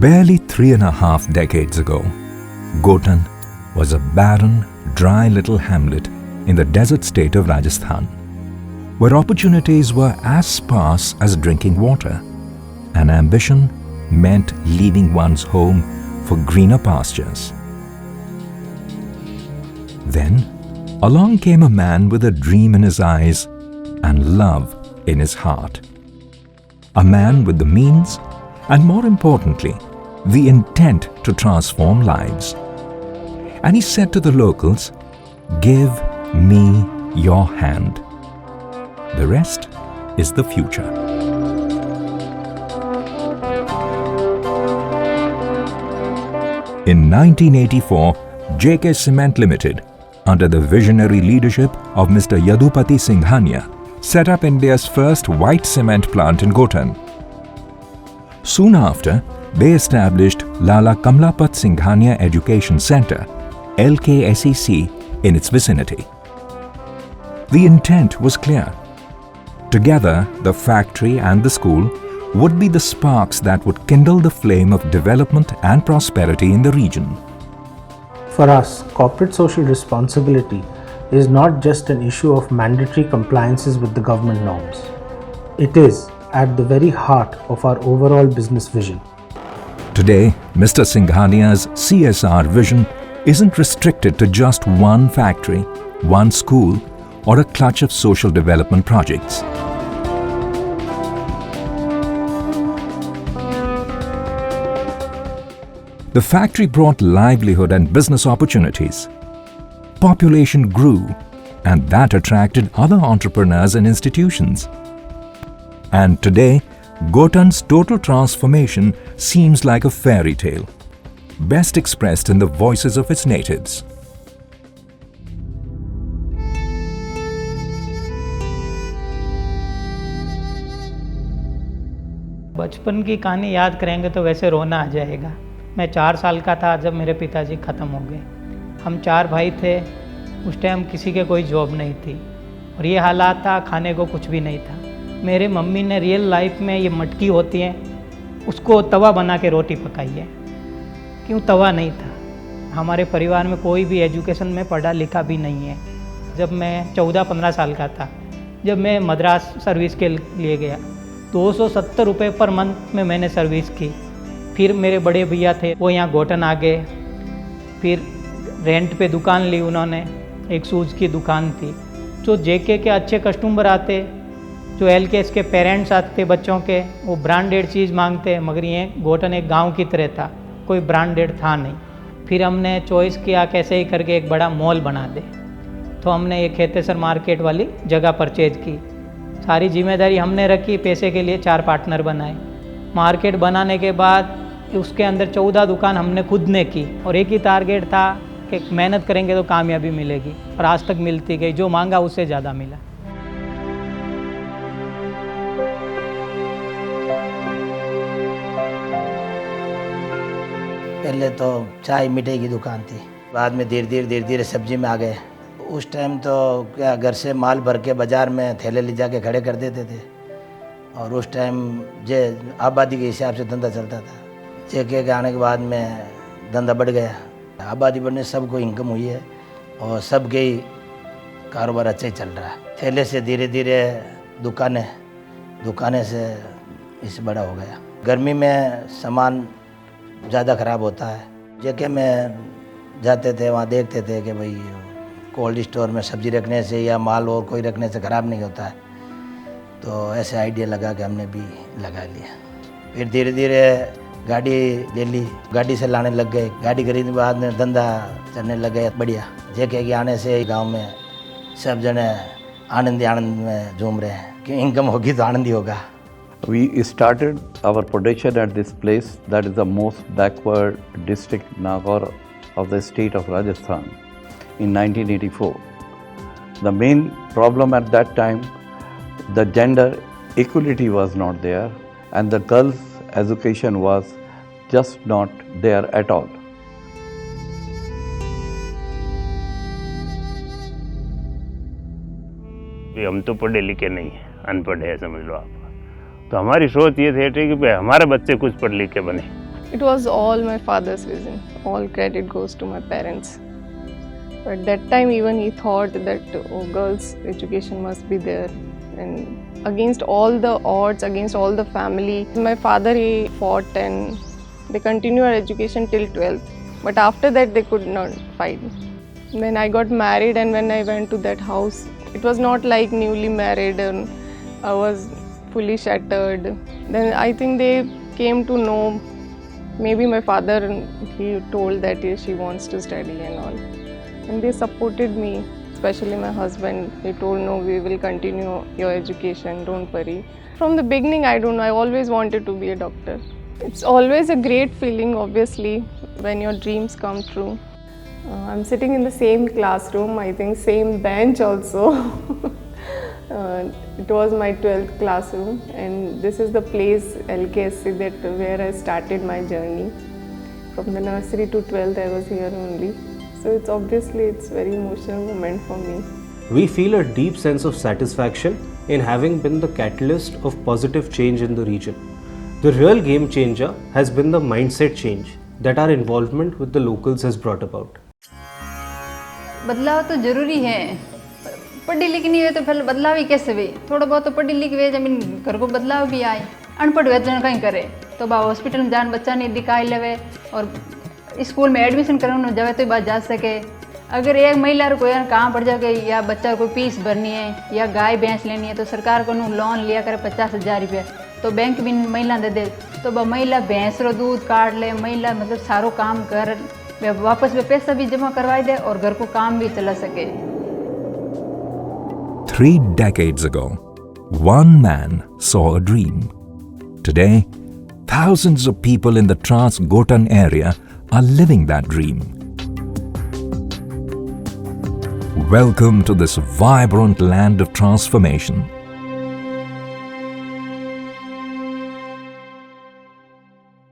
Barely 3.5 decades ago, Gotan was a barren, dry little hamlet in the desert state of Rajasthan, where opportunities were as sparse as drinking water, and ambition meant leaving one's home for greener pastures. Then, along came a man with a dream in his eyes and love in his heart. A man with the means and, more importantly, the intent to transform lives. And he said to the locals, "Give me your hand. The rest is the future." In 1984, JK Cement Limited, under the visionary leadership of Mr. Yadupati Singhania, set up India's first white cement plant in Gotan. Soon after, they established Lala Kamlapat Singhania Education Centre, LKSEC, in its vicinity. The intent was clear. Together, the factory and the school would be the sparks that would kindle the flame of development and prosperity in the region. For us, corporate social responsibility is not just an issue of mandatory compliances with the government norms. It is at the very heart of our overall business vision. Today, Mr. Singhania's CSR vision isn't restricted to just one factory, one school, or a clutch of social development projects. The factory brought livelihood and business opportunities. Population grew, and that attracted other entrepreneurs and institutions. And today, Gotan's total transformation seems like a fairy tale, best expressed in the voices of its natives. बचपन की कहानी याद करेंगे तो वैसे रोना आ जाएगा। मैं 4 साल का था जब मेरे पिताजी ख़त्म हो गए। हम 4 भाई थे। उस टाइम किसी के कोई जॉब नहीं थी और ये हालात था, खाने को कुछ भी नहीं था। मेरे मम्मी ने रियल लाइफ में ये मटकी होती है उसको तवा बना के रोटी पकाई है। क्यों तवा नहीं था? हमारे परिवार में कोई भी एजुकेशन में पढ़ा लिखा भी नहीं है। जब मैं 14-15 साल का था, जब मैं मद्रास सर्विस के लिए गया, 270 रुपये पर मंथ में मैंने सर्विस की। फिर मेरे बड़े भैया थे, वो यहाँ गोटन आ गए। फिर रेंट पे दुकान ली उन्होंने, एक शूज़ की दुकान थी। जो जेके के अच्छे कस्टमर आते, जो एलकेएस के पेरेंट्स आते थे बच्चों के, वो ब्रांडेड चीज़ मांगते, मगर ये गोटन एक गांव की तरह था, कोई ब्रांडेड था नहीं। फिर हमने चॉइस किया कैसे ही करके एक बड़ा मॉल बना दे, तो हमने ये खेतेसर मार्केट वाली जगह परचेज की। सारी जिम्मेदारी हमने रखी, पैसे के लिए 4 पार्टनर बनाए। मार्केट बनाने के बाद उसके अंदर 14 दुकान हमने खुद ने की और एक ही टारगेट था कि मेहनत करेंगे तो कामयाबी मिलेगी, और आज तक मिलती गई। जो मांगा उससे ज़्यादा मिला। पहले तो चाय मिठाई की दुकान थी, बाद में धीरे धीरे सब्जी में आ गए। उस टाइम तो क्या घर से माल भर के बाज़ार में थैले ले जाके खड़े कर देते थे, और उस टाइम जे आबादी के हिसाब से धंधा चलता था। जेके के आने के बाद में धंधा बढ़ गया, आबादी बढ़ने सबको इनकम हुई है और सबके ही कारोबार अच्छा ही चल रहा है। थैले से धीरे धीरे दुकानें से इससे बड़ा हो गया। गर्मी में सामान ज़्यादा ख़राब होता है। जेके में जाते थे, वहाँ देखते थे कि भाई कोल्ड स्टोर में सब्ज़ी रखने से या माल और कोई रखने से ख़राब नहीं होता है, तो ऐसे आइडिया लगा के हमने भी लगा लिया। फिर धीरे धीरे गाड़ी ले ली, गाड़ी से लाने लग गए। गाड़ी खरीदने के बाद में धंधा चलने लग गया बढ़िया। जेके के आने से गांव में सब जने आनंद में झूम रहे हैं कि इनकम होगी तो आनंद ही होगा। We started our production at this place, that is the most backward district, Nagaur, of the state of Rajasthan, in 1984. The main problem at that time, the gender equality was not there, and the girls' education was just not there at all. हम तो पढ़े लिखे नहीं हैं, अनपढ़ है समझ लो आप। तो हमारी सोच ये थी कि भाई हमारे बच्चे कुछ पढ़ लिख के बने, It was all my father's vision. All credit goes to my parents. But that time even he thought that girls' education must be there, and against all the odds, against all the family, my father he fought and they continued our education till 12th. But after that they could not fight. When I got married and when I went to that house, it was not like newly married and I was fully shattered. Then I think they came to know, maybe my father, he told that she wants to study and all. And they supported me, especially my husband. He told, no, we will continue your education, don't worry. From the beginning, I don't know, I always wanted to be a doctor. It's always a great feeling, obviously, when your dreams come true. I'm sitting in the same classroom, I think same bench also. It was my 12th classroom, and this is the place, LKSC, that where I started my journey. From the nursery to 12th, I was here only. So it's very emotional moment for me. We feel a deep sense of satisfaction in having been the catalyst of positive change in the region. The real game changer has been the mindset change that our involvement with the locals has brought about. बदलाव तो जरूरी है, पढ़ी लिखी नहीं हुए तो फिर बदलाव ही कैसे हुए? थोड़ा बहुत तो पढ़ी लिखी हुए जमीन घर को बदलाव भी आए। अनपढ़ हुए जन कहीं करे तो बा हॉस्पिटल में जान बच्चा नहीं दिखाई लेवे और स्कूल में एडमिशन कराने जावे तो बात जा सके। अगर एक महिला को यार कहाँ पड़ जाए या बच्चा को फीस भरनी है या गाय भैंस लेनी है तो सरकार को लोन लिया करे 50,000 रुपये, तो बैंक भी महिला दे तो वह महिला भैंस रो दूध काट ले, महिला मतलब सारो काम कर वापस वे पैसा भी जमा करवाई दे और घर को काम भी चला सके। 3 decades ago, one man saw a dream. Today, thousands of people in the Trans-Gotan area are living that dream. Welcome to this vibrant land of transformation.